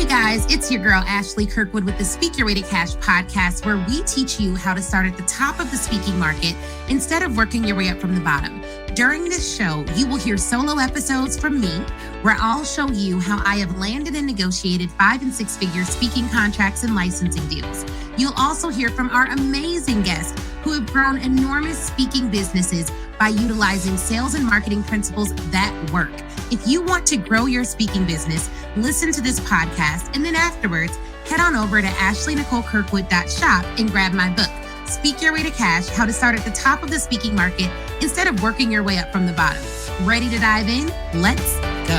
Hey guys, it's your girl Ashley Kirkwood with the Speak Your Way to Cash podcast, where we teach you how to start at the top of the speaking market instead of working your way up from the bottom. During this show, you will hear solo episodes from me, where I'll show you how I have landed and negotiated 5- and 6-figure speaking contracts and licensing deals. You'll also hear from our amazing guests who have grown enormous speaking businesses by utilizing sales and marketing principles that work. If you want to grow your speaking business, listen to this podcast, and then afterwards, head on over to ashleynicolekirkwood.shop and grab my book, Speak Your Way to Cash, How to Start at the Top of the Speaking Market instead of working your way up from the bottom. Ready to dive in? Let's go.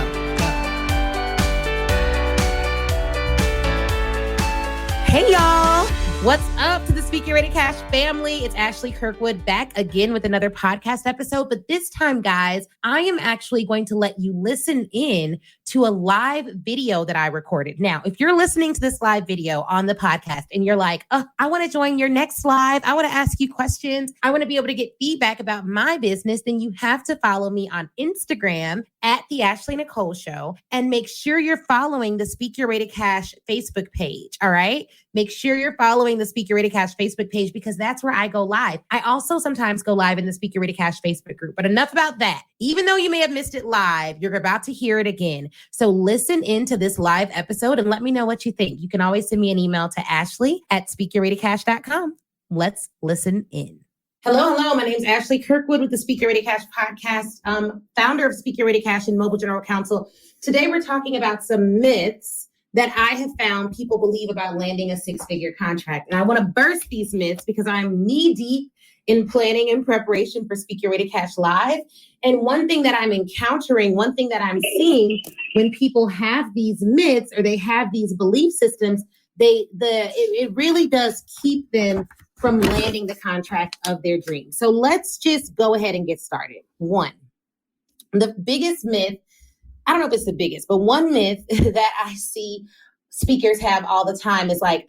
Hey, y'all. What's up to the Speak Your Way to Cash family? It's Ashley Kirkwood back again with another podcast episode. But this time, guys, I am actually going to let you listen in to a live video that I recorded. Now, if you're listening to this live video on the podcast and you're like, oh, I want to join your next live, I want to ask you questions, I want to be able to get feedback about my business, then you have to follow me on Instagram at the Ashley Nicole Show, and make sure you're following the Speak Your Way to Cash Facebook page. All right. Make sure you're following the Speak Your Way to Cash Facebook page because that's where I go live. I also sometimes go live in the Speak Your Way to Cash Facebook group, but enough about that. Even though you may have missed it live, you're about to hear it again. So listen into this live episode and let me know what you think. You can always send me an email to ashley@speakyourwaytocash.com. Let's listen in. Hello. My name is Ashley Kirkwood with the Speak Your Way to Cash podcast, founder of Speak Your Way to Cash and Mobile General Counsel. Today, we're talking about some myths that I have found people believe about landing a 6-figure contract. And I want to burst these myths because I'm knee deep in planning and preparation for Speak Your Way to Cash Live. And one thing that I'm encountering, one thing that I'm seeing when people have these myths or they have these belief systems, it really does keep them from landing the contract of their dreams. So let's just go ahead and get started. One, the biggest myth, I don't know if it's the biggest, but one myth that I see speakers have all the time is like,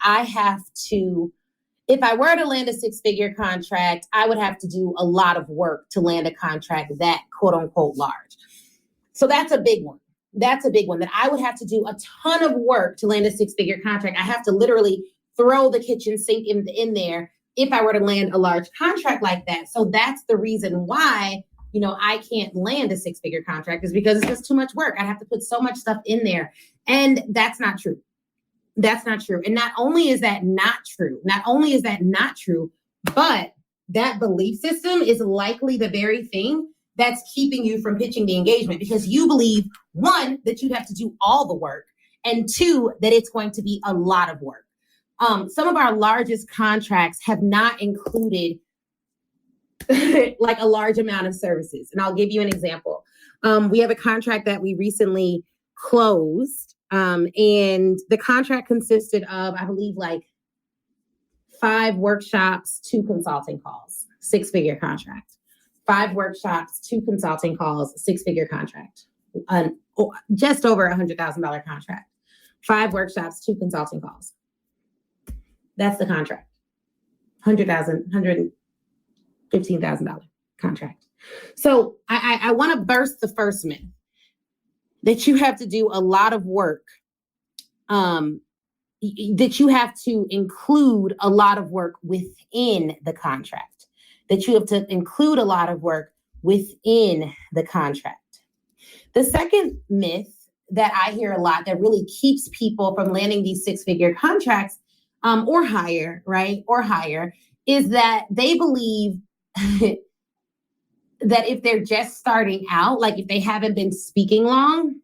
if I were to land a 6-figure contract, I would have to do a lot of work to land a contract that quote unquote large. So that's a big one. That's a big one, that I would have to do a ton of work to land a 6-figure contract. I have to literally throw the kitchen sink in there if I were to land a large contract like that. So that's the reason why, I can't land a 6-figure contract, is because it's just too much work. I have to put so much stuff in there. And that's not true. That's not true. And not only is that not true, but that belief system is likely the very thing that's keeping you from pitching the engagement, because you believe, one, that you'd have to do all the work, and two, that it's going to be a lot of work. Some of our largest contracts have not included like a large amount of services. And I'll give you an example. We have a contract that we recently closed, and the contract consisted of, I believe, like 5 workshops, 2 consulting calls, 6-figure contract. 5 workshops, 2 consulting calls, 6-figure contract. Just over $100,000 contract. 5 workshops, 2 consulting calls. That's the contract. $115,000 contract. So I want to burst the first myth that you have to do a lot of work, that you have to include a lot of work within the contract, that you have to include a lot of work within the contract. The second myth that I hear a lot that really keeps people from landing these 6-figure contracts or higher, right? Or higher, is that they believe that if they're just starting out, like if they haven't been speaking long,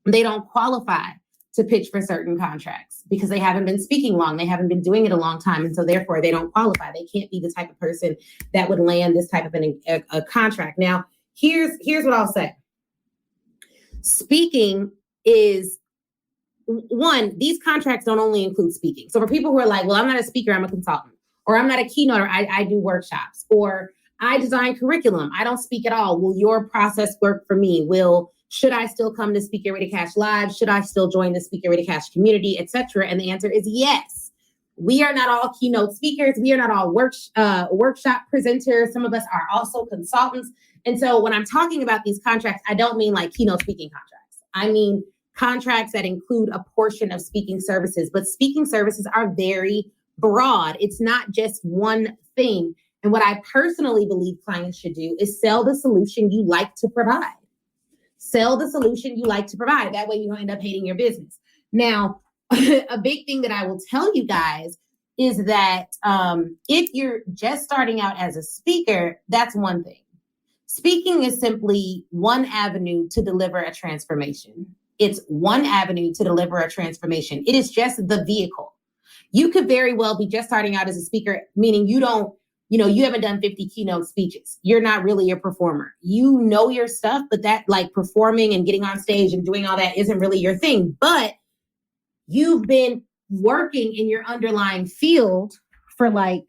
they don't qualify to pitch for certain contracts because they haven't been speaking long. They haven't been doing it a long time. And so therefore they don't qualify. They can't be the type of person that would land this type of a contract. Now, here's what I'll say. Speaking is one, these contracts don't only include speaking. So for people who are like, well, I'm not a speaker, I'm a consultant, or I'm not a keynoter, I do workshops, or I design curriculum, I don't speak at all. Will your process work for me? Should I still come to Speak Your Way to Cash Live? Should I still join the Speak Your Way to Cash community, etc.? And the answer is yes. We are not all keynote speakers. We are not all workshop presenters. Some of us are also consultants. And so when I'm talking about these contracts, I don't mean like keynote speaking contracts. I mean contracts that include a portion of speaking services, but speaking services are very broad. It's not just one thing. And what I personally believe clients should do is sell the solution you like to provide. Sell the solution you like to provide. That way you don't end up hating your business. Now, a big thing that I will tell you guys is that if you're just starting out as a speaker, that's one thing. Speaking is simply one avenue to deliver a transformation. It's one avenue to deliver a transformation. It is just the vehicle. You could very well be just starting out as a speaker, meaning you haven't done 50 keynote speeches. You're not really a performer. You know your stuff, but that like performing and getting on stage and doing all that isn't really your thing. But you've been working in your underlying field for like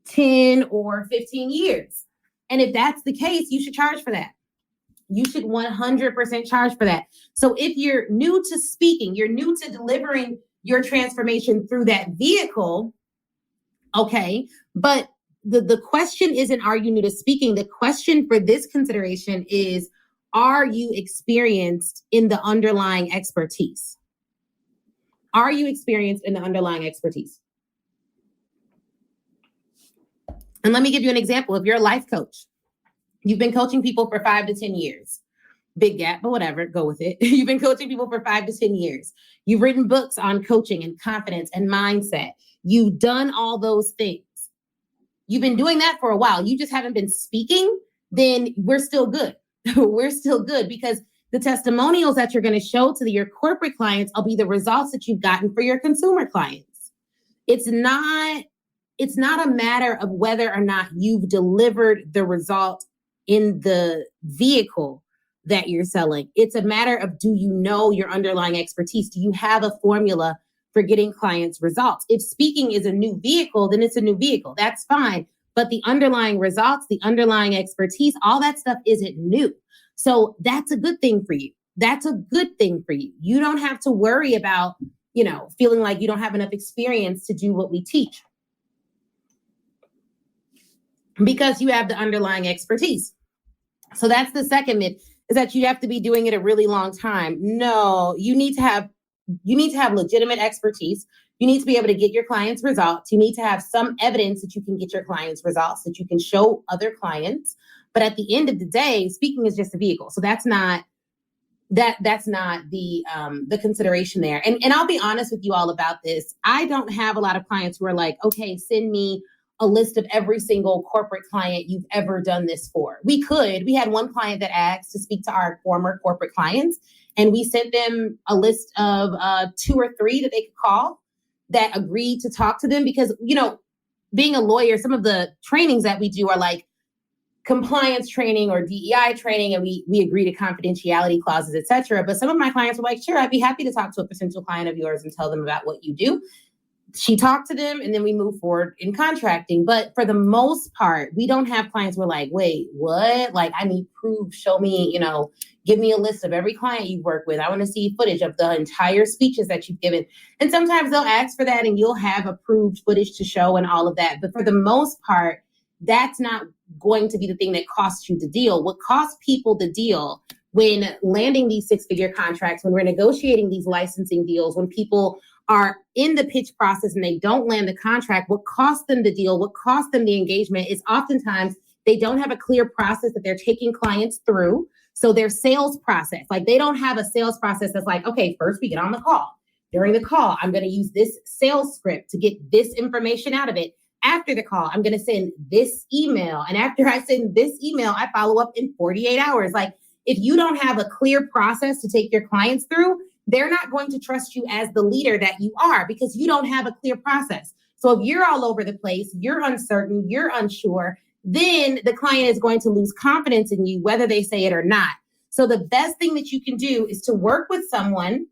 10 or 15 years. And if that's the case, you should charge for that. You should 100% charge for that. So if you're new to speaking, you're new to delivering your transformation through that vehicle, okay, but the question isn't, are you new to speaking? The question for this consideration is, are you experienced in the underlying expertise? Are you experienced in the underlying expertise? And let me give you an example. If you're a life coach, you've been coaching people for 5 to 10 years. Big gap, but whatever, go with it. You've been coaching people for 5 to 10 years. You've written books on coaching and confidence and mindset. You've done all those things. You've been doing that for a while. You just haven't been speaking, then we're still good. We're still good because the testimonials that you're going to show to your corporate clients will be the results that you've gotten for your consumer clients. It's not a matter of whether or not you've delivered the result in the vehicle that you're selling. It's a matter of, do you know your underlying expertise? Do you have a formula for getting clients results? If speaking is a new vehicle, then it's a new vehicle. That's fine. But the underlying results, the underlying expertise, all that stuff isn't new. So that's a good thing for you. That's a good thing for you. You don't have to worry about, feeling like you don't have enough experience to do what we teach, because you have the underlying expertise. So that's the second myth, is that you have to be doing it a really long time. No, you need to have legitimate expertise. You need to be able to get your clients results. You need to have some evidence that you can get your clients results, that you can show other clients. But at the end of the day, speaking is just a vehicle. So that's not the consideration there. And I'll be honest with you all about this. I don't have a lot of clients who are like, okay, send me a list of every single corporate client you've ever done this for. We had one client that asked to speak to our former corporate clients, and we sent them a list of 2 or 3 that they could call that agreed to talk to them, because, being a lawyer, some of the trainings that we do are like compliance training or DEI training, and we agree to confidentiality clauses, et cetera. But some of my clients were like, sure, I'd be happy to talk to a potential client of yours and tell them about what you do. She talked to them, and then we move forward in contracting. But for the most part, we don't have clients who are like, wait, what? Like, I need proof. Show me, give me a list of every client you work with. I want to see footage of the entire speeches that you've given. And sometimes they'll ask for that, and you'll have approved footage to show and all of that. But for the most part, that's not going to be the thing that costs you the deal. What costs people the deal when landing these 6-figure contracts, when we're negotiating these licensing deals, when people are in the pitch process and they don't land the contract, what costs them the deal, what costs them the engagement is oftentimes they don't have a clear process that they're taking clients through. So their sales process, like they don't have a sales process that's like, okay, first we get on the call. During the call, I'm going to use this sales script to get this information out of it. After the call, I'm going to send this email. And after I send this email, I follow up in 48 hours. Like, if you don't have a clear process to take your clients through, they're not going to trust you as the leader that you are, because you don't have a clear process. So if you're all over the place, you're uncertain, you're unsure, then the client is going to lose confidence in you, whether they say it or not. So the best thing that you can do is to work with someone,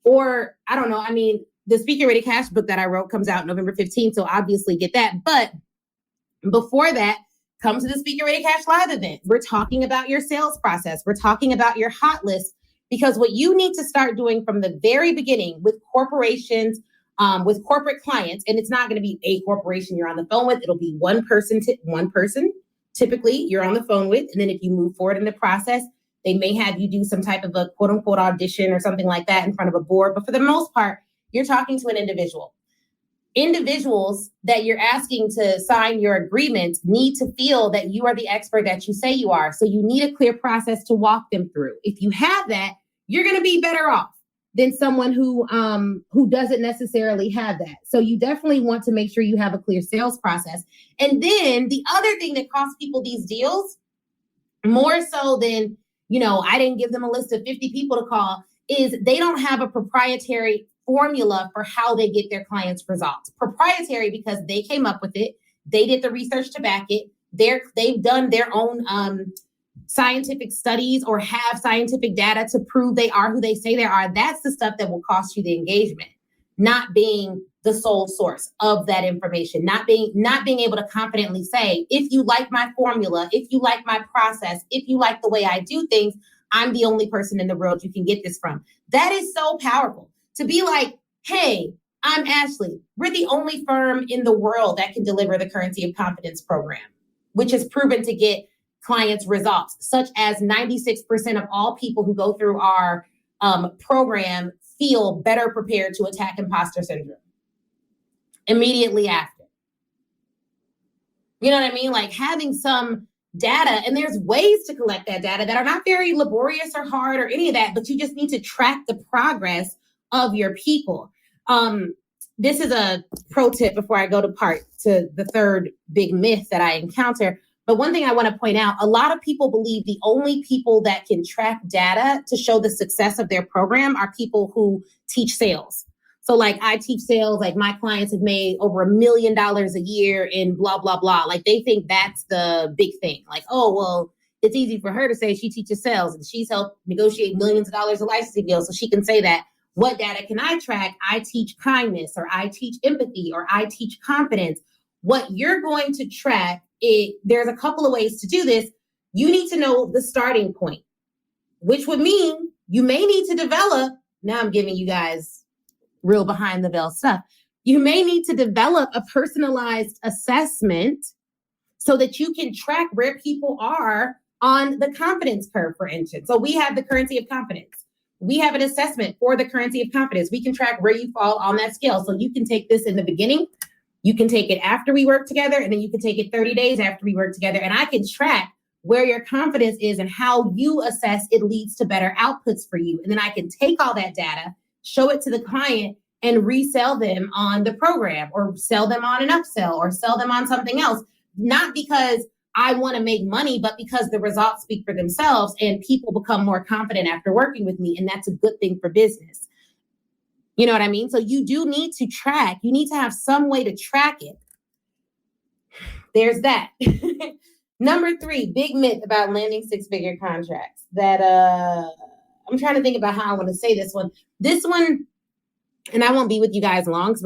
or the Speaker Ready Cash book that I wrote comes out November 15th. So obviously get that. But before that, come to the Speaker Ready Cash Live event. We're talking about your sales process. We're talking about your hot list, because what you need to start doing from the very beginning with corporations, with corporate clients, and it's not going to be a corporation you're on the phone with. It'll be one person typically you're on the phone with. And then if you move forward in the process, They may have you do some type of a quote unquote audition or something like that in front of a board. But for the most part, you're talking to an individual. Individuals that you're asking to sign your agreement need to feel that you are the expert that you say you are. So you need a clear process to walk them through. If you have that, you're going to be better off than someone who doesn't necessarily have that. So you definitely want to make sure you have a clear sales process. And then the other thing that costs people these deals, more so than, I didn't give them a list of 50 people to call, is they don't have a proprietary formula for how they get their clients' results. Proprietary because they came up with it. They did the research to back it. They've done their own scientific studies or have scientific data to prove they are who they say they are. That's the stuff that will cost you the engagement, not being the sole source of that information, not being able to confidently say, if you like my formula, if you like my process, if you like the way I do things, I'm the only person in the world you can get this from. That is so powerful. To be like, hey, I'm Ashley. We're the only firm in the world that can deliver the Currency of Confidence program, which is proven to get clients results, such as 96% of all people who go through our program feel better prepared to attack imposter syndrome immediately after. You know what I mean? Like having some data, and there's ways to collect that data that are not very laborious or hard or any of that, but you just need to track the progress of your people. This is a pro tip before I go to the third big myth that I encounter. But one thing I want to point out, a lot of people believe the only people that can track data to show the success of their program are people who teach sales. So like I teach sales, like my clients have made over $1 million a year in blah, blah, blah. Like they think that's the big thing. Like, oh, well, it's easy for her to say she teaches sales and she's helped negotiate millions of dollars of licensing deals. So she can say that. What data can I track? I teach kindness, or I teach empathy, or I teach confidence. What you're going to track, there's a couple of ways to do this. You need to know the starting point, which would mean you may need to develop. Now I'm giving you guys real behind the veil stuff. You may need to develop a personalized assessment so that you can track where people are on the confidence curve, for instance. So we have the Currency of Confidence. We have an assessment for the Currency of Confidence. We can track where you fall on that scale. So you can take this in the beginning, you can take it after we work together, and then you can take it 30 days after we work together. And I can track where your confidence is and how you assess it leads to better outputs for you. And then I can take all that data, show it to the client, and resell them on the program, or sell them on an upsell, or sell them on something else. Not because I want to make money, but because the results speak for themselves and people become more confident after working with me. And that's a good thing for business. You know what I mean? So you do need to track. You need to have some way to track it. There's that. Number 3, big myth about landing 6-figure contracts that I'm trying to think about how I want to say this one. This one, and I won't be with you guys long because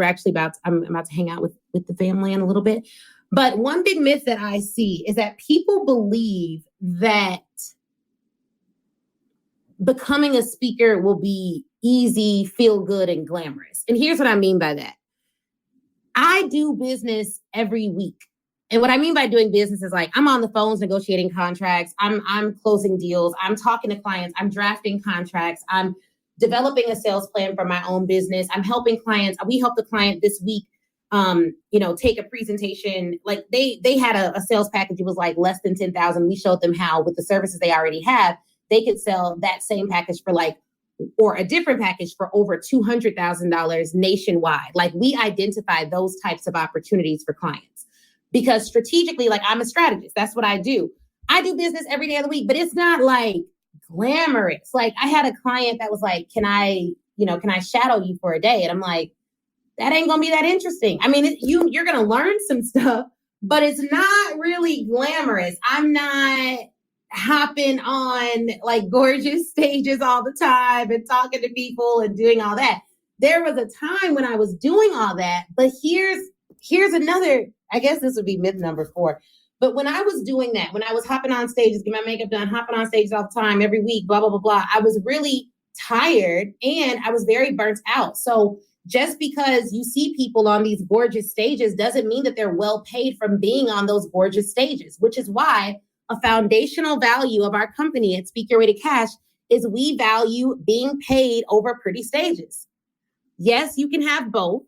I'm about to hang out with the family in a little bit. But one big myth that I see is that people believe that becoming a speaker will be easy, feel good, and glamorous. And here's what I mean by that. I do business every week. And what I mean by doing business is like, I'm on the phones negotiating contracts. I'm closing deals. I'm talking to clients. I'm drafting contracts. I'm developing a sales plan for my own business. I'm helping clients. We helped a client this week, take a presentation. Like they had a sales package. It was like less than 10,000. We showed them how with the services they already have, they could sell that same package for or a different package for over $200,000 nationwide. Like we identify those types of opportunities for clients because strategically, like I'm a strategist. That's what I do. I do business every day of the week, but it's not like glamorous. Like I had a client that was like, can I shadow you for a day? And I'm like, that ain't gonna be that interesting. I mean, you're gonna learn some stuff, but it's not really glamorous. I'm not hopping on like gorgeous stages all the time and talking to people and doing all that. There was a time when I was doing all that, but here's another, I guess this would be myth number 4. But when I was doing that, when I was hopping on stages, getting my makeup done, hopping on stages all the time, every week, blah, blah, blah, blah, I was really tired and I was very burnt out. So just because you see people on these gorgeous stages doesn't mean that they're well paid from being on those gorgeous stages, which is why a foundational value of our company at Speak Your Way to Cash is we value being paid over pretty stages. Yes, you can have both,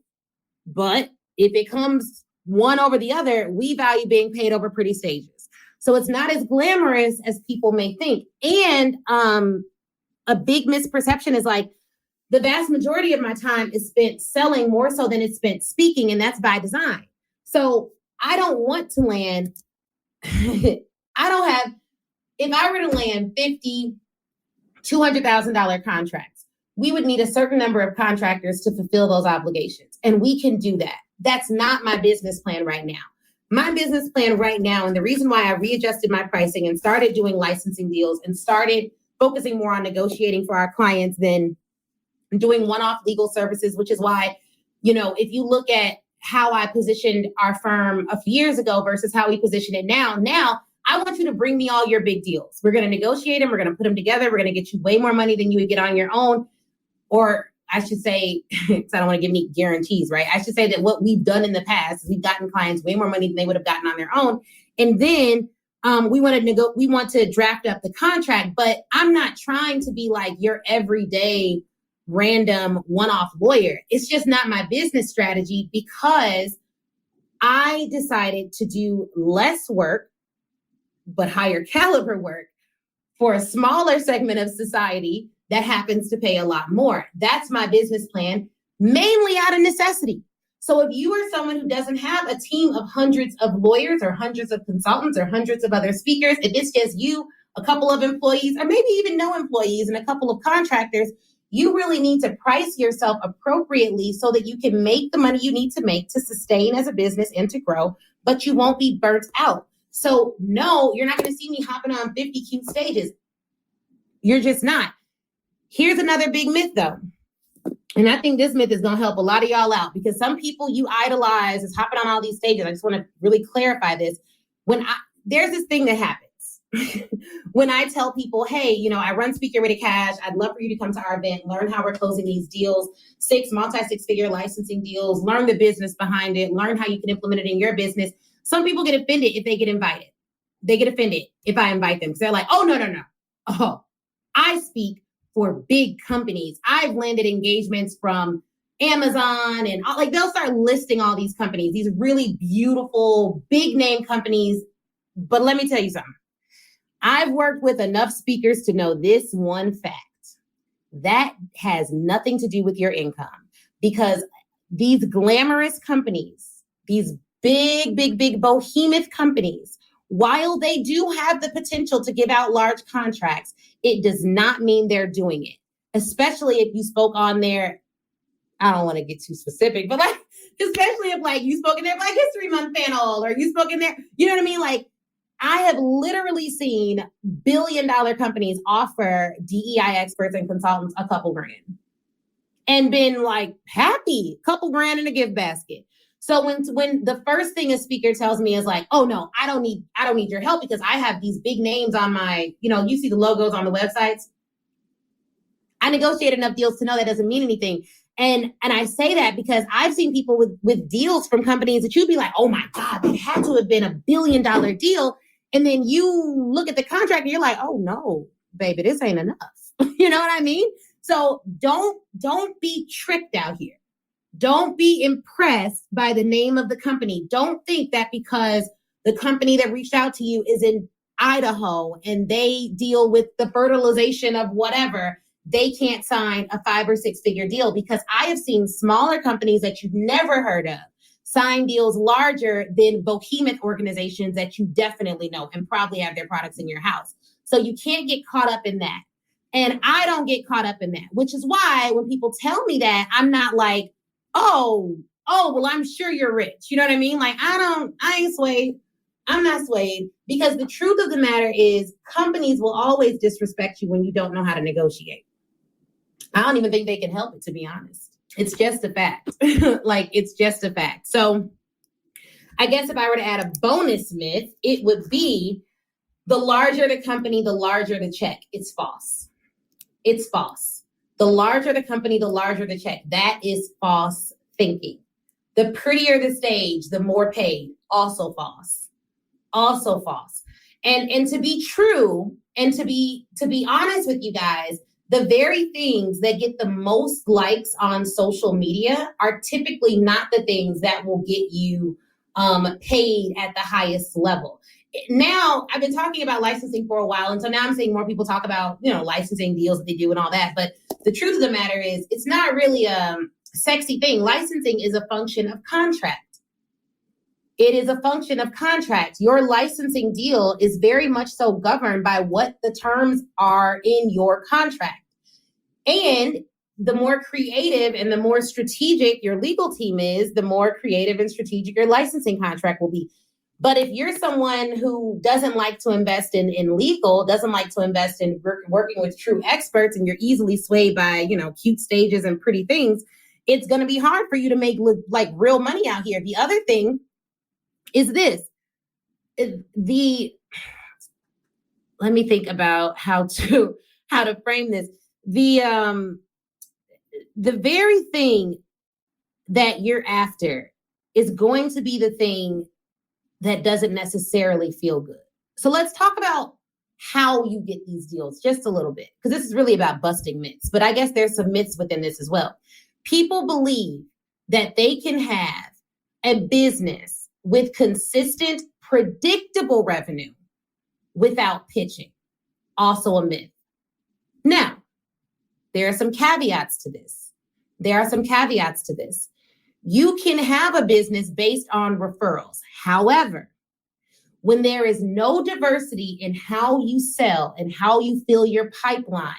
but if it comes one over the other, we value being paid over pretty stages. So it's not as glamorous as people may think. And a big misperception is like, the vast majority of my time is spent selling more so than it's spent speaking, and that's by design. So I don't want to land, if I were to land 50, $200,000 contracts, we would need a certain number of contractors to fulfill those obligations. And we can do that. That's not my business plan right now. My business plan right now, and the reason why I readjusted my pricing and started doing licensing deals and started focusing more on negotiating for our clients than doing one-off legal services, which is why, if you look at how I positioned our firm a few years ago versus how we position it now, I want you to bring me all your big deals. We're going to negotiate them. We're going to put them together. We're going to get you way more money than you would get on your own. Or I should say, because I don't want to give any guarantees, right? I should say that what we've done in the past is we've gotten clients way more money than they would have gotten on their own. And then we want to draft up the contract, but I'm not trying to be like your everyday random one-off lawyer. It's just not my business strategy because I decided to do less work, but higher caliber work for a smaller segment of society that happens to pay a lot more. That's my business plan, mainly out of necessity. So if you are someone who doesn't have a team of hundreds of lawyers or hundreds of consultants or hundreds of other speakers, if it's just you, a couple of employees, or maybe even no employees and a couple of contractors, you really need to price yourself appropriately so that you can make the money you need to make to sustain as a business and to grow, but you won't be burnt out. So no, you're not going to see me hopping on 50 cute stages. You're just not. Here's another big myth though. And I think this myth is going to help a lot of y'all out because some people you idolize is hopping on all these stages. I just want to really clarify this. There's this thing that happens. When I tell people, hey, I run Speak Your Way to Cash. I'd love for you to come to our event, learn how we're closing these deals, multi-six-figure licensing deals, learn the business behind it, learn how you can implement it in your business. Some people get offended if they get invited. They get offended if I invite them because they're like, oh, no. Oh, I speak for big companies. I've landed engagements from Amazon and they'll start listing all these companies, these really beautiful, big name companies. But let me tell you something. I've worked with enough speakers to know this one fact. That has nothing to do with your income because these glamorous companies, these big behemoth companies, while they do have the potential to give out large contracts, it does not mean they're doing it. Especially if you spoke on their, I don't want to get too specific, but especially if you spoke in their Black History Month panel or you spoke in there, you know what I mean? I have literally seen billion-dollar companies offer DEI experts and consultants a couple grand and been happy, couple grand in a gift basket. So when the first thing a speaker tells me is oh no, I don't need your help because I have these big names on my, you see the logos on the websites. I negotiate enough deals to know that doesn't mean anything. And I say that because I've seen people with deals from companies that you'd be like, oh my God, it had to have been $1 billion deal. And then you look at the contract and you're like, oh no, baby, this ain't enough. You know what I mean? So don't be tricked out here. Don't be impressed by the name of the company. Don't think that because the company that reached out to you is in Idaho and they deal with the fertilization of whatever, they can't sign a 5 or 6 figure deal because I have seen smaller companies that you've never heard of sign deals larger than behemoth organizations that you definitely know and probably have their products in your house. So you can't get caught up in that. And I don't get caught up in that, which is why when people tell me that, I'm not like, oh, well, I'm sure you're rich. You know what I mean? I ain't swayed. I'm not swayed because the truth of the matter is companies will always disrespect you when you don't know how to negotiate. I don't even think they can help it, to be honest. It's just a fact. It's just a fact. So I guess if I were to add a bonus myth, it would be the larger the company, the larger the check. It's false. It's false. The larger the company, the larger the check. That is false thinking. The prettier the stage, the more paid. Also false. Also false. And to be true and to be honest with you guys, the very things that get the most likes on social media are typically not the things that will get you paid at the highest level. Now, I've been talking about licensing for a while, and so now I'm seeing more people talk about, licensing deals that they do and all that. But the truth of the matter is, it's not really a sexy thing. Licensing is a function of contract. It is a function of contract. Your licensing deal is very much so governed by what the terms are in your contract. And the more creative and the more strategic your legal team is, the more creative and strategic your licensing contract will be. But if you're someone who doesn't like to invest in legal, doesn't like to invest in working with true experts, and you're easily swayed by, cute stages and pretty things, it's going to be hard for you to make like real money out here. The other thing is this. Let me think about how to frame this. The very thing that you're after is going to be the thing that doesn't necessarily feel good. So let's talk about how you get these deals just a little bit, because this is really about busting myths, but I guess there's some myths within this as well. People believe that they can have a business with consistent, predictable revenue without pitching. Also a myth. Now, there are some caveats to this. You can have a business based on referrals. However, when there is no diversity in how you sell and how you fill your pipeline,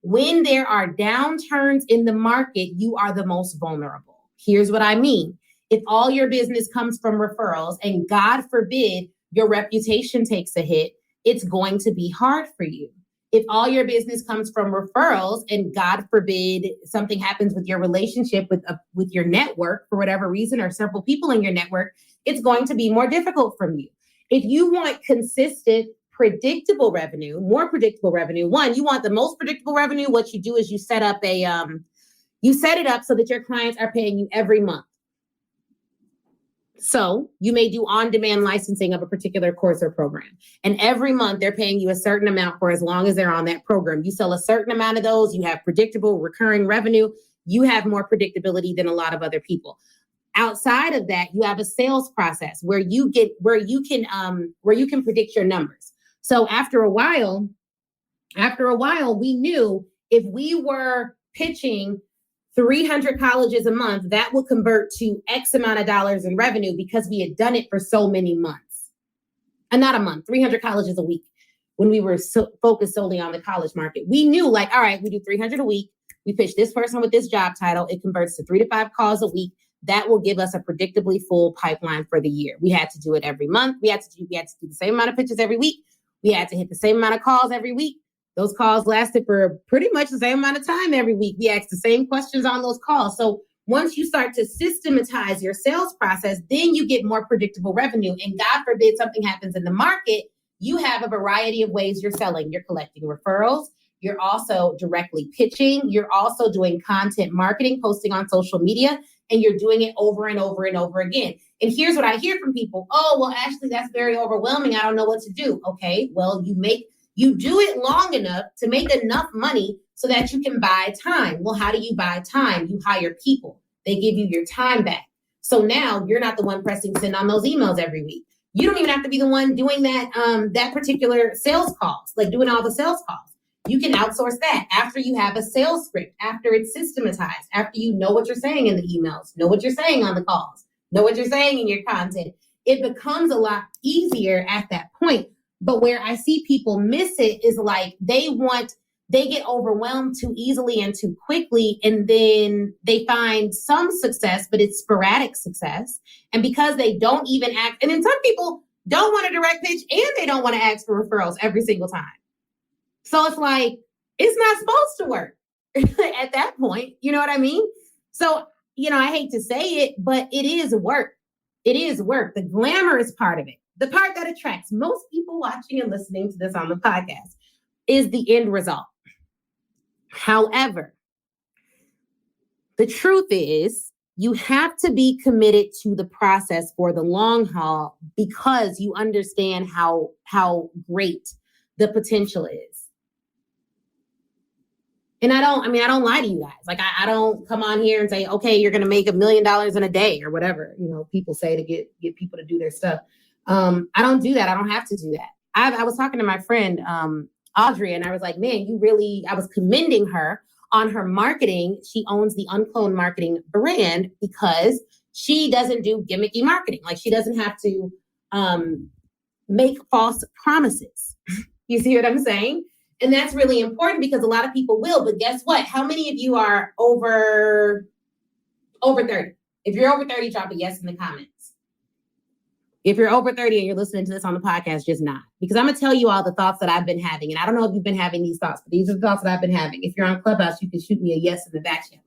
when there are downturns in the market, you are the most vulnerable. Here's what I mean. If all your business comes from referrals and God forbid your reputation takes a hit, it's going to be hard for you. If all your business comes from referrals and God forbid something happens with your relationship with your network for whatever reason, or several people in your network, it's going to be more difficult for you. If you want consistent, predictable revenue, more predictable revenue, one, you want the most predictable revenue. What you do is you set it up so that your clients are paying you every month. So you may do on-demand licensing of a particular course or program. And every month they're paying you a certain amount for as long as they're on that program. You sell a certain amount of those, you have predictable recurring revenue. You have more predictability than a lot of other people. Outside of that, you have a sales process where you can predict your numbers. So after a while, we knew if we were pitching 300 colleges a month, that would convert to X amount of dollars in revenue because we had done it for so many months. And not a month, 300 colleges a week. When we were focused solely on the college market, we knew all right, we do 300 a week. We pitch this person with this job title. It converts to 3 to 5 calls a week. That will give us a predictably full pipeline for the year. We had to do it every month. We had to do the same amount of pitches every week. We had to hit the same amount of calls every week. Those calls lasted for pretty much the same amount of time every week. We asked the same questions on those calls. So once you start to systematize your sales process, then you get more predictable revenue. And God forbid something happens in the market, you have a variety of ways you're selling. You're collecting referrals. You're also directly pitching. You're also doing content marketing, posting on social media, and you're doing it over and over and over again. And here's what I hear from people. Oh, well, Ashley, that's very overwhelming. I don't know what to do. Okay, well, you do it long enough to make enough money so that you can buy time. Well, how do you buy time? You hire people. They give you your time back. So now you're not the one pressing send on those emails every week. You don't even have to be the one doing that particular sales calls, like doing all the sales calls. You can outsource that after you have a sales script, after it's systematized, after you know what you're saying in the emails, know what you're saying on the calls, know what you're saying in your content. It becomes a lot easier at that point. But where I see people miss it is they get overwhelmed too easily and too quickly. And then they find some success, but it's sporadic success. And because they don't even act, and then some people don't want a direct pitch and they don't want to ask for referrals every single time. So it's like, it's not supposed to work at that point. You know what I mean? So, I hate to say it, but it is work. It is work. The glamorous part of it, the part that attracts most people watching and listening to this on the podcast, is the end result. However, the truth is You have to be committed to the process for the long haul because you understand how great the potential is. And I don't lie to you guys. Like I don't come on here and say, okay, you're going to make $1 million in a day or whatever, people say to get people to do their stuff. I don't do that. I don't have to do that. I was talking to my friend, Audrey, and I was like, man, I was commending her on her marketing. She owns the Uncloned Marketing brand because she doesn't do gimmicky marketing. Like she doesn't have to make false promises. You see what I'm saying? And that's really important because a lot of people will. But guess what? How many of you are over 30? If you're over 30, drop a yes in the comments. If you're over 30 and you're listening to this on the podcast, just not. Because I'm going to tell you all the thoughts that I've been having. And I don't know if you've been having these thoughts, but these are the thoughts that I've been having. If you're on Clubhouse, you can shoot me a yes in the back channel.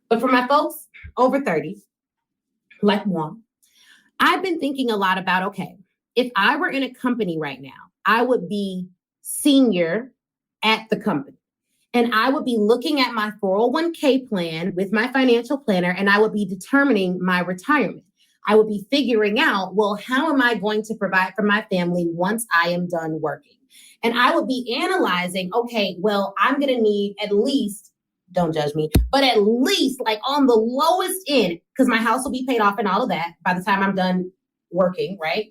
But for my folks over 30, like one, I've been thinking a lot about, okay, if I were in a company right now, I would be senior at the company. And I would be looking at my 401k plan with my financial planner, and I would be determining my retirement. I would be figuring out, well, how am I going to provide for my family once I am done working? And I would be analyzing, okay, well, I'm going to need at least, don't judge me, but at least like on the lowest end, because my house will be paid off and all of that by the time I'm done working, right?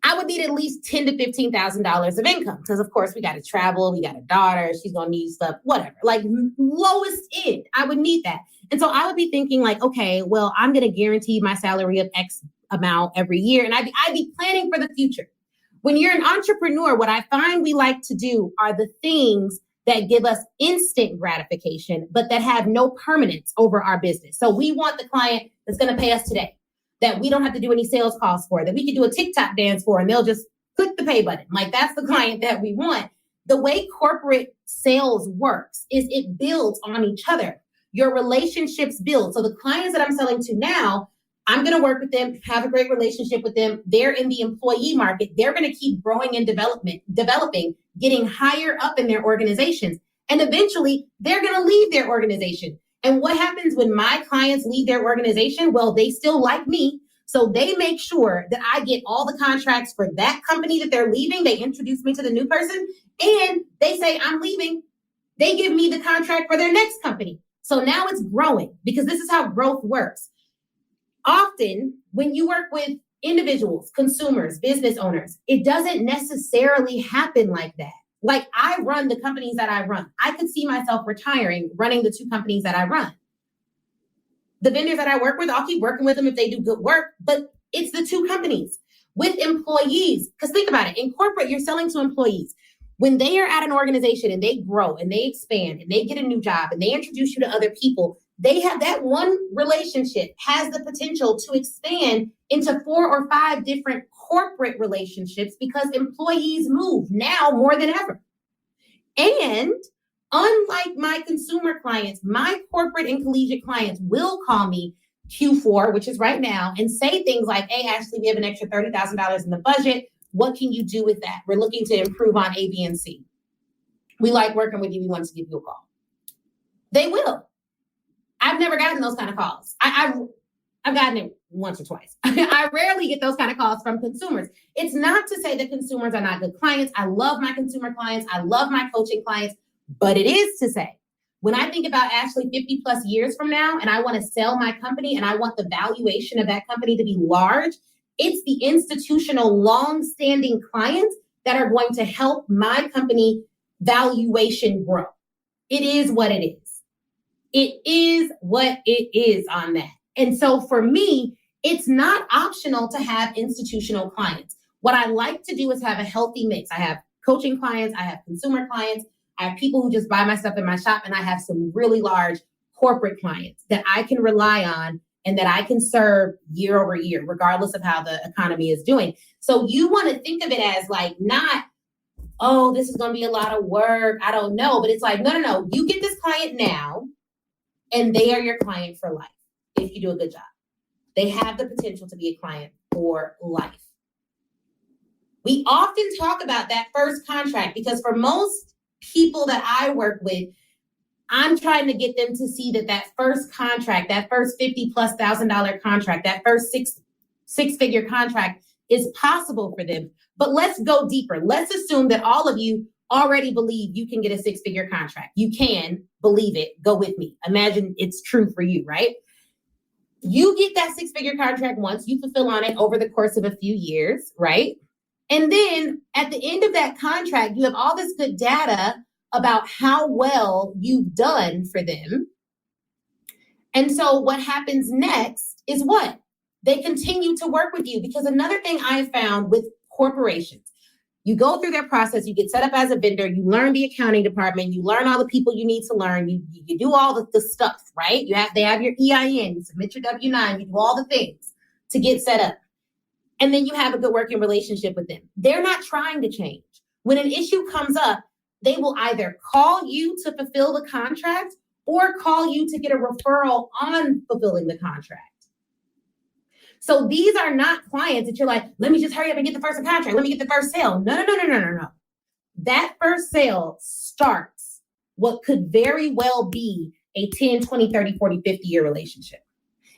I would need at least $10,000 to $15,000 of income because, of course, we got to travel. We got a daughter. She's going to need stuff, whatever. Like lowest end, I would need that. And so I would be thinking like, okay, well, I'm going to guarantee my salary of X amount every year. And I'd be planning for the future. When you're an entrepreneur, what I find we like to do are the things that give us instant gratification, but that have no permanence over our business. So we want the client that's going to pay us today, that we don't have to do any sales calls for, that we can do a TikTok dance for, and they'll just click the pay button. Like that's the client that we want. The way corporate sales works is it builds on each other. Your relationships build. So the clients that I'm selling to now, I'm going to work with them, have a great relationship with them. They're in the employee market. They're going to keep growing and developing, getting higher up in their organizations. And eventually they're going to leave their organization. And what happens when my clients leave their organization? Well, they still like me. So they make sure that I get all the contracts for that company that they're leaving. They introduce me to the new person and they say, I'm leaving. They give me the contract for their next company. So now it's growing because this is how growth works. Often when you work with individuals, consumers, business owners, it doesn't necessarily happen like that. Like I run the companies that I run. I could see myself retiring, running the two companies that I run. The vendors that I work with, I'll keep working with them if they do good work, but it's the two companies. With employees, because think about it, in corporate, you're selling to employees. When they are at an organization and they grow and they expand and they get a new job and they introduce you to other people, they have that one relationship has the potential to expand into 4 or 5 different corporate relationships because employees move now more than ever. And unlike my consumer clients, my corporate and collegiate clients will call me Q4, which is right now, and say things like, hey, Ashley, we have an extra $30,000 in the budget. What can you do with that? We're looking to improve on A, B, and C. We like working with you. We want to give you a call. They will. I've never gotten those kind of calls. I've gotten it once or twice. I rarely get those kind of calls from consumers. It's not to say that consumers are not good clients. I love my consumer clients. I love my coaching clients. But it is to say, when I think about Ashley 50 plus years from now, and I want to sell my company and I want the valuation of that company to be large, it's the institutional, long-standing clients that are going to help my company valuation grow. It is what it is. It is what it is on that. And so for me, it's not optional to have institutional clients. What I like to do is have a healthy mix. I have coaching clients, I have consumer clients, I have people who just buy my stuff in my shop, and I have some really large corporate clients that I can rely on and that I can serve year over year, regardless of how the economy is doing. So you want to think of it as like not, oh, this is going to be a lot of work. I don't know. But it's like, no. You get this client now, and they are your client for life if you do a good job. They have the potential to be a client for life. We often talk about that first contract because for most people that I work with, I'm trying to get them to see that first contract, that first $50,000+ contract, that first six-figure contract is possible for them. But let's go deeper. Let's assume that all of you already believe you can get a six-figure contract. You can believe it. Go with me. Imagine it's true for you, right? You get that six-figure contract once, you fulfill on it over the course of a few years, right? And then at the end of that contract, you have all this good data about how well you've done for them. And so what happens next is what? They continue to work with you, because another thing I found with corporations, you go through their process, you get set up as a vendor, you learn the accounting department, you learn all the people you need to learn, you do all the stuff, right? They have your EIN, you submit your W-9, you do all the things to get set up. And then you have a good working relationship with them. They're not trying to change. When an issue comes up, they will either call you to fulfill the contract or call you to get a referral on fulfilling the contract. So these are not clients that you're like, let me just hurry up and get the first contract. Let me get the first sale. No. That first sale starts what could very well be a 10, 20, 30, 40, 50-year relationship.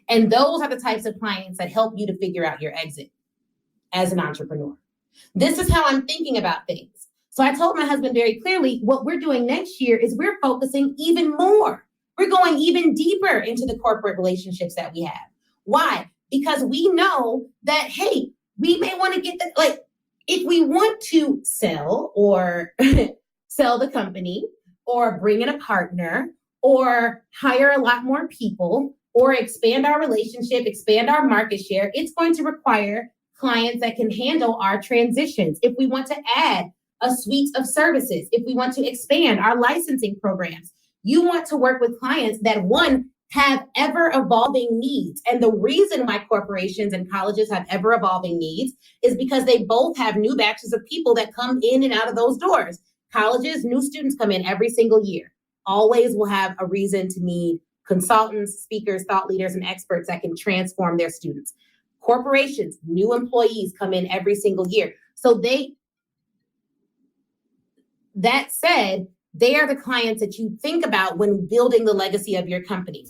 And those are the types of clients that help you to figure out your exit as an entrepreneur. This is how I'm thinking about things. So I told my husband very clearly, what we're doing next year is we're focusing even more. We're going even deeper into the corporate relationships that we have. Why? Because we know that, hey, we may want to get if we want to sell or sell the company or bring in a partner or hire a lot more people or expand our relationship, expand our market share, it's going to require clients that can handle our transitions. If we want to add a suite of services, if we want to expand our licensing programs, you want to work with clients that, one, have ever-evolving needs. And the reason why corporations and colleges have ever-evolving needs is because they both have new batches of people that come in and out of those doors. Colleges, new students come in every single year. Always will have a reason to need consultants, speakers, thought leaders, and experts that can transform their students. Corporations, new employees come in every single year. So that said, they are the clients that you think about when building the legacy of your company.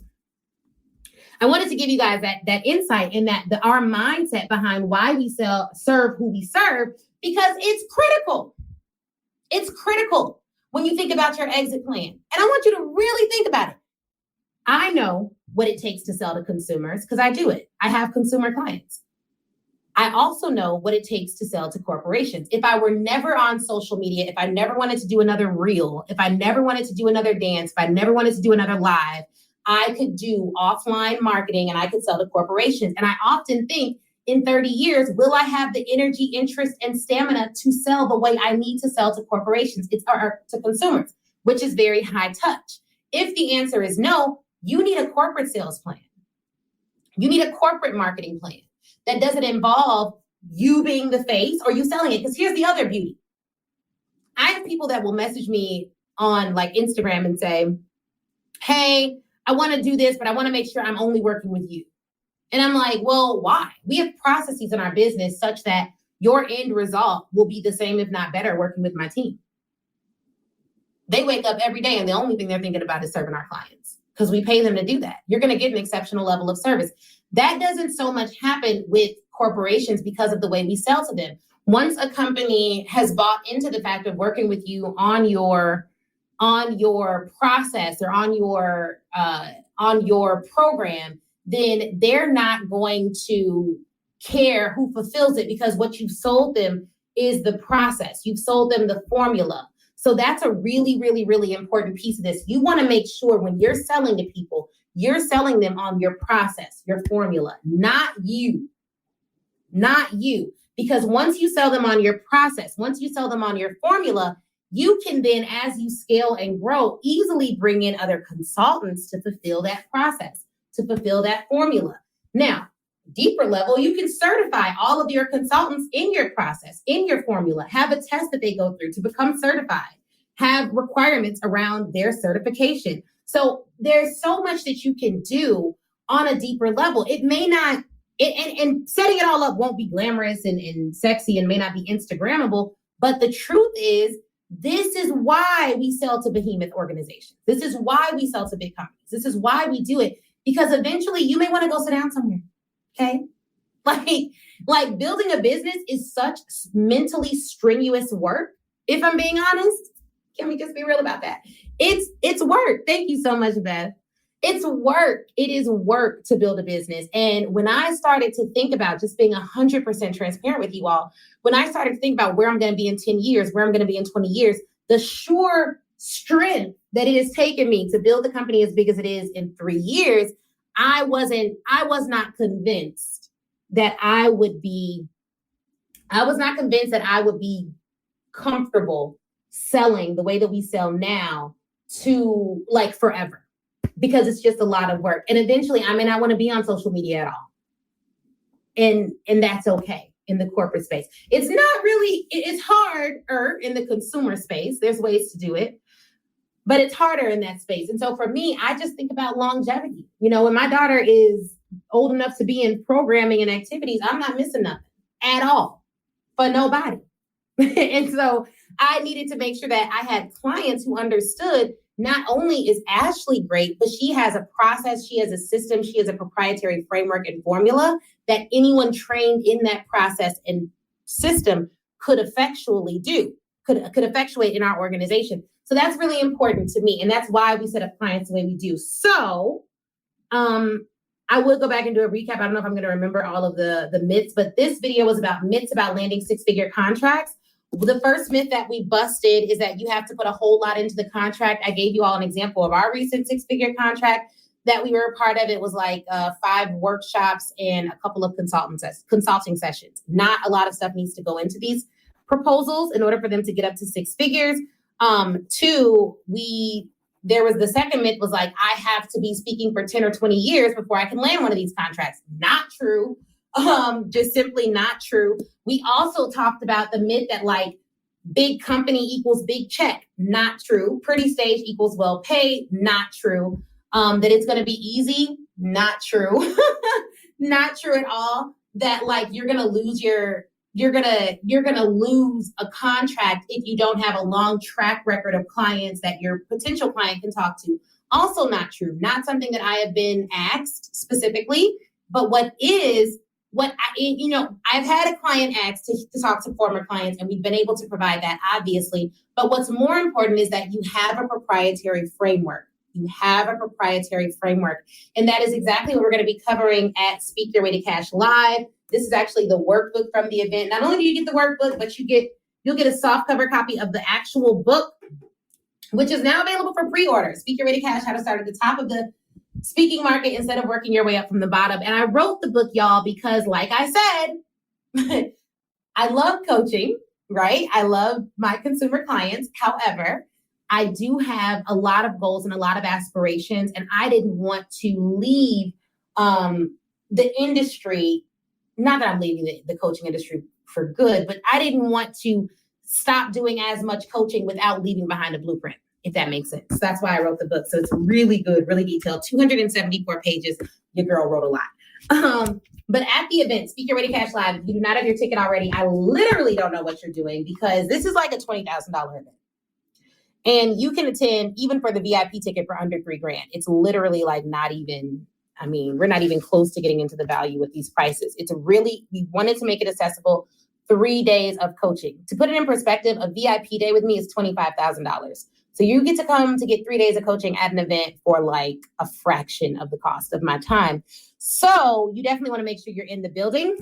I wanted to give you guys that insight in our mindset behind why we serve who we serve, because it's critical. It's critical when you think about your exit plan. And I want you to really think about it. I know what it takes to sell to consumers because I do it. I have consumer clients. I also know what it takes to sell to corporations. If I were never on social media, if I never wanted to do another reel, if I never wanted to do another dance, if I never wanted to do another live, I could do offline marketing and I could sell to corporations. And I often think in 30 years, will I have the energy, interest, and stamina to sell the way I need to sell to corporations or to consumers, which is very high touch? If the answer is no, you need a corporate sales plan. You need a corporate marketing plan that doesn't involve you being the face or you selling it. Because here's the other beauty. I have people that will message me on Instagram and say, hey, I want to do this, but I want to make sure I'm only working with you. And I'm like, well, why? We have processes in our business such that your end result will be the same, if not better, working with my team. They wake up every day and the only thing they're thinking about is serving our clients because we pay them to do that. You're going to get an exceptional level of service. That doesn't so much happen with corporations because of the way we sell to them. Once a company has bought into the fact of working with you on your process or on your program, then they're not going to care who fulfills it because what you've sold them is the process. You've sold them the formula. So that's a really, really, really important piece of this. You want to make sure when you're selling to people, you're selling them on your process, your formula, not you. Because once you sell them on your process, once you sell them on your formula, you can then, as you scale and grow, easily bring in other consultants to fulfill that process, to fulfill that formula. Now, deeper level, you can certify all of your consultants in your process, in your formula, have a test that they go through to become certified, have requirements around their certification. So there's so much that you can do on a deeper level. It may not, and setting it all up won't be glamorous and sexy and may not be Instagrammable, but the truth is This is why we sell to behemoth organizations. This is why we sell to big companies. This is why we do it, because eventually you may want to go sit down somewhere. Okay. Like building a business is such mentally strenuous work. If I'm being honest, can we just be real about that? It's work. Thank you so much, Beth. It's work. It is work to build a business. And when I started to think about, just being 100% transparent with you all, when I started to think about where I'm going to be in 10 years, where I'm going to be in 20 years, the sure strength that it has taken me to build the company as big as it is in 3 years, I was not convinced that I would be comfortable selling the way that we sell now to like forever, because it's just a lot of work. And eventually I may not want to be on social media at all. And that's okay in the corporate space. It's not really, it's harder in the consumer space. There's ways to do it, but it's harder in that space. And so for me, I just think about longevity. You know, when my daughter is old enough to be in programming and activities, I'm not missing nothing at all for nobody. And so I needed to make sure that I had clients who understood not only is Ashley great, but she has a process, she has a system, she has a proprietary framework and formula that anyone trained in that process and system could effectuate in our organization. So that's really important to me. And that's why we set up clients the way we do. So I will go back and do a recap. I don't know if I'm going to remember all of the myths, but this video was about myths about landing 6-figure contracts. The first myth that we busted is that you have to put a whole lot into the contract. I gave you all an example of our recent 6-figure contract that we were a part of. It was like 5 workshops and a couple of consulting sessions. Not a lot of stuff needs to go into these proposals in order for them to get up to 6 figures. 2, there was the second myth was like, I have to be speaking for 10 or 20 years before I can land one of these contracts. Not true. Just simply not true. We also talked about the myth that like big company equals big check. Not true. Pretty stage equals well paid. Not true. That it's going to be easy. Not true. Not true at all. That like you're going to lose a contract if you don't have a long track record of clients that your potential client can talk to. Also not true. Not something that I have been asked specifically, but I've had a client ask to talk to former clients, and we've been able to provide that, obviously. But what's more important is that you have a proprietary framework. You have a proprietary framework. And that is exactly what we're going to be covering at Speak Your Way to Cash Live. This is actually the workbook from the event. Not only do you get the workbook, but you'll get a soft cover copy of the actual book, which is now available for pre-order. Speak Your Way to Cash, how to start at the top of the speaking market instead of working your way up from the bottom. And I wrote the book, y'all, because like I said, I love coaching, right? I love my consumer clients. However, I do have a lot of goals and a lot of aspirations, and I didn't want to leave the industry. Not that I'm leaving the coaching industry for good, but I didn't want to stop doing as much coaching without leaving behind a blueprint, if that makes sense. That's why I wrote the book. So it's really good, really detailed, 274 pages. Your girl wrote a lot. But at the event, Speak Your Way to Cash Live, if you do not have your ticket already, I literally don't know what you're doing, because this is like a $20,000 event. And you can attend even for the VIP ticket for under $3,000. It's literally like we're not even close to getting into the value with these prices. We wanted to make it accessible. 3 days of coaching. To put it in perspective, a VIP day with me is $25,000. So you get to come to get 3 days of coaching at an event for like a fraction of the cost of my time. So you definitely want to make sure you're in the building.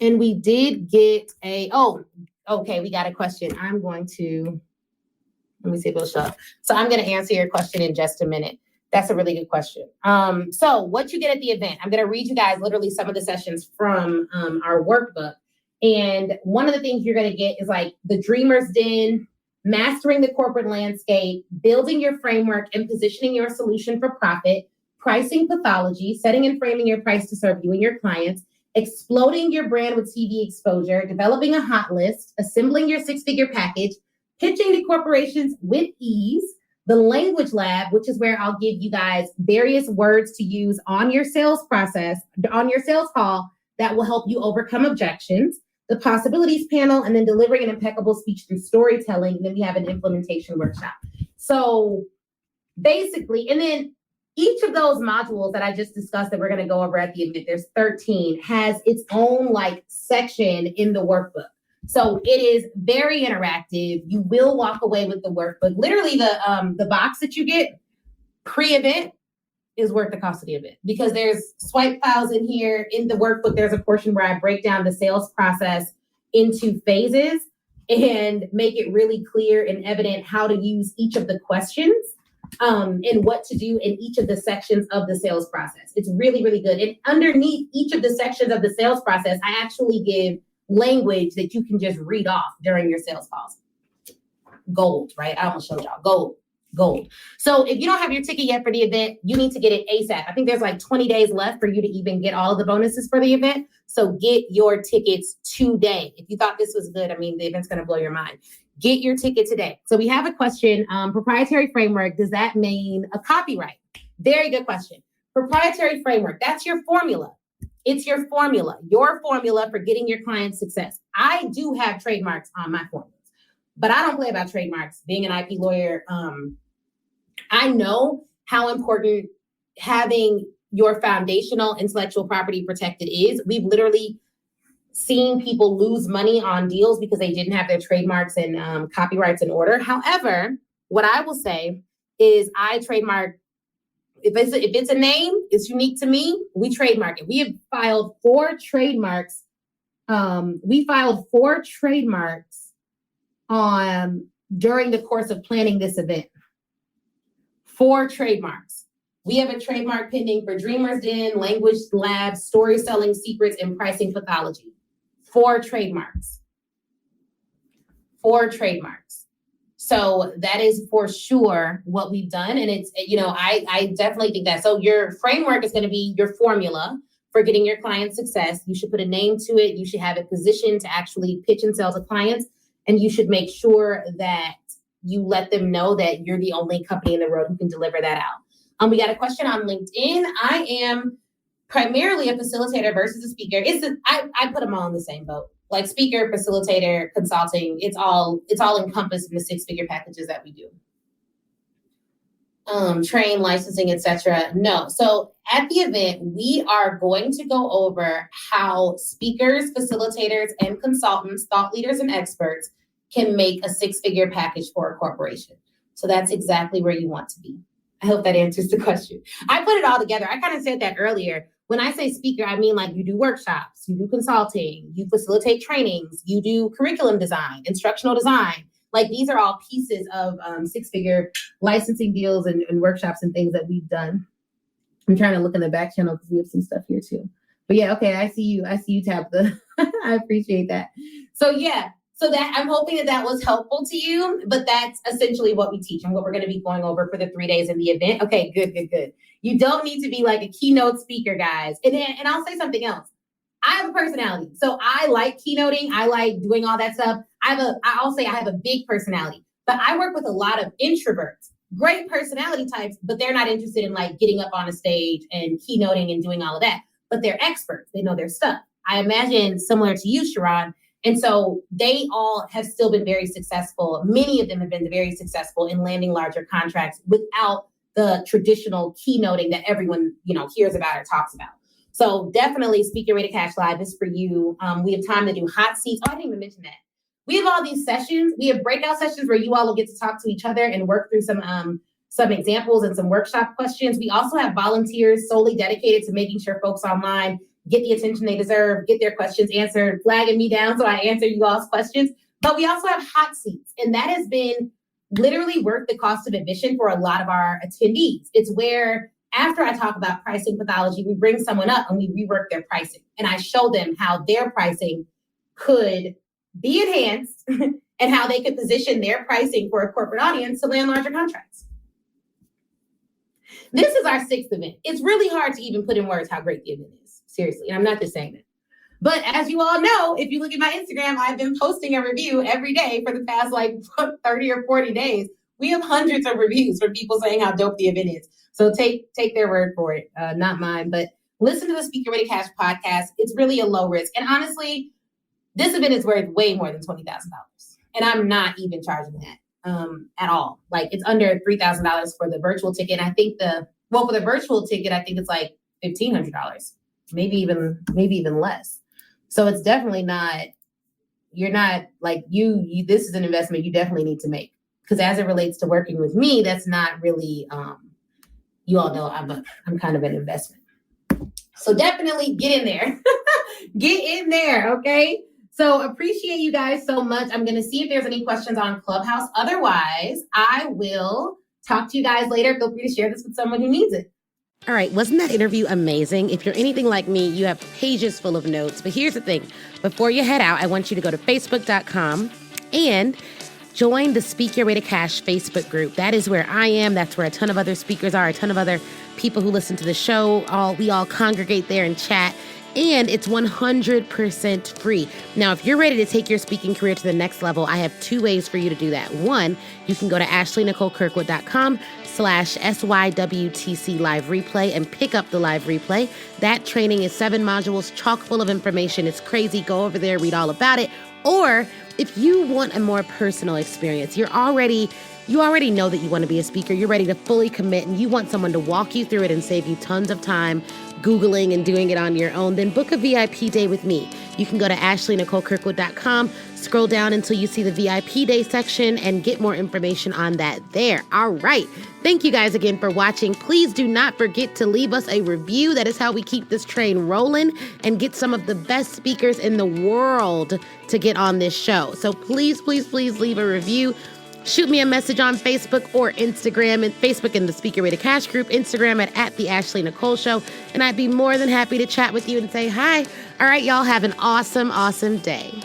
And we did get we got a question. Let me see if it'll show up. So I'm going to answer your question in just a minute. That's a really good question. So what you get at the event, I'm going to read you guys literally some of the sessions from our workbook. And one of the things you're going to get is like the Dreamer's Den, mastering the corporate landscape, building your framework and positioning your solution for profit, pricing pathology, setting and framing your price to serve you and your clients, exploding your brand with TV exposure, developing a hot list, assembling your 6-figure package, pitching to corporations with ease, the language lab, which is where I'll give you guys various words to use on your sales process, on your sales call that will help you overcome objections. the possibilities panel, and then delivering an impeccable speech through storytelling. And then we have an implementation workshop. So basically, and then each of those modules that I just discussed that we're going to go over at the event, there's 13, has its own like section in the workbook. So it is very interactive. You will walk away with the workbook. Literally the box that you get pre-event is worth the cost of the event, because there's swipe files in here. In the workbook, there's a portion where I break down the sales process into phases and make it really clear and evident how to use each of the questions and what to do in each of the sections of the sales process. It's really, really good. And underneath each of the sections of the sales process, I actually give language that you can just read off during your sales calls. Gold, right? I almost showed y'all. Gold. So if you don't have your ticket yet for the event, you need to get it ASAP. I think there's like 20 days left for you to even get all of the bonuses for the event. So get your tickets today. If you thought this was good, I mean, the event's going to blow your mind. Get your ticket today. So we have a question, proprietary framework, does that mean a copyright? Very good question. Proprietary framework, that's your formula. It's your formula for getting your client success. I do have trademarks on my formulas, but I don't play about trademarks. Being an IP lawyer, I know how important having your foundational intellectual property protected is. We've literally seen people lose money on deals because they didn't have their trademarks and copyrights in order. However, what I will say is I trademark, if it's a name, it's unique to me, we trademark it. We have filed 4 trademarks. We filed 4 trademarks during the course of planning this event. 4 trademarks. We have a trademark pending for Dreamer's Den, Language Labs, Story Selling Secrets, and Pricing Pathology. 4 trademarks. 4 trademarks. So that is for sure what we've done. And it's, I definitely think that. So your framework is going to be your formula for getting your client success. You should put a name to it. You should have it positioned to actually pitch and sell to clients. And you should make sure that you let them know that you're the only company in the world who can deliver that out. We got a question on LinkedIn. I am primarily a facilitator versus a speaker. I put them all in the same boat. Like speaker, facilitator, consulting, it's all encompassed in the 6-figure packages that we do. Train, licensing, etc. No. So at the event, we are going to go over how speakers, facilitators, and consultants, thought leaders, and experts can make a 6-figure package for a corporation. So that's exactly where you want to be. I hope that answers the question. I put it all together. I kind of said that earlier. When I say speaker, I mean like you do workshops, you do consulting, you facilitate trainings, you do curriculum design, instructional design. Like these are all pieces of 6-figure licensing deals and workshops and things that we've done. I'm trying to look in the back channel because we have some stuff here too. But yeah, okay, I see you, Tabitha. I appreciate that. So yeah. So that I'm hoping that was helpful to you, but that's essentially what we teach and what we're going to be going over for the 3 days in the event. Okay, good. You don't need to be like a keynote speaker, guys. And I'll say something else. I have a personality. So I like keynoting. I like doing all that stuff. I'll say I have a big personality, but I work with a lot of introverts, great personality types, but they're not interested in like getting up on a stage and keynoting and doing all of that, but they're experts. They know their stuff. I imagine similar to you, Sharon. And so they all have still been very successful. Many of them have been very successful in landing larger contracts without the traditional keynoting that everyone, hears about or talks about. So definitely Speaker Ready to Cash Live is for you. We have time to do hot seats. Oh, I didn't even mention that. We have all these sessions. We have breakout sessions where you all will get to talk to each other and work through some examples and some workshop questions. We also have volunteers solely dedicated to making sure folks online get the attention they deserve, get their questions answered, flagging me down so I answer you all's questions. But we also have hot seats, and that has been literally worth the cost of admission for a lot of our attendees. It's where after I talk about pricing pathology, we bring someone up and we rework their pricing. And I show them how their pricing could be enhanced and how they could position their pricing for a corporate audience to land larger contracts. This is our 6th event. It's really hard to even put in words how great the event is. Seriously, and I'm not just saying that. But as you all know, if you look at my Instagram, I've been posting a review every day for the past 30 or 40 days. We have hundreds of reviews from people saying how dope the event is. So take their word for it, not mine. But listen to the Speaker Ready Cash podcast. It's really a low risk. And honestly, This event is worth way more than $20,000. And I'm not even charging that at all. Like it's under $3,000 for the virtual ticket. And I think for the virtual ticket, I think it's like $1,500, maybe even less. So it's definitely not, you're not like you this is an investment you definitely need to make. Because as it relates to working with me, that's not really, you all know I'm kind of an investment. So definitely get in there. Get in there, okay? So appreciate you guys so much. I'm going to see if there's any questions on Clubhouse. Otherwise, I will talk to you guys later. Feel free to share this with someone who needs it. All right, wasn't that interview amazing? If you're anything like me, you have pages full of notes. But here's the thing. Before you head out, I want you to go to facebook.com and join the Speak Your Way to Cash Facebook group. That is where I am. That's where a ton of other speakers are, a ton of other people who listen to the show. We all congregate there and chat. And it's 100% free. Now, if you're ready to take your speaking career to the next level, I have 2 ways for you to do that. One, you can go to ashleynicolekirkwood.com/SYWTC live replay and pick up the live replay. That training is 7 modules, chock full of information. It's crazy. Go over there, read all about it. Or if you want a more personal experience, you already know that you want to be a speaker. You're ready to fully commit and you want someone to walk you through it and save you tons of time Googling and doing it on your own, then book a VIP day with me. You can go to ashleynicolekirkwood.com, scroll down until you see the VIP day section and get more information on that there. All right. Thank you guys again for watching. Please do not forget to leave us a review. That is how we keep this train rolling and get some of the best speakers in the world to get on this show. So please, please, please leave a review. Shoot me a message on Facebook or Instagram, and Facebook in the Speak Your Way to Cash group, Instagram at the Ashley Nicole Show. And I'd be more than happy to chat with you and say hi. All right, y'all have an awesome, awesome day.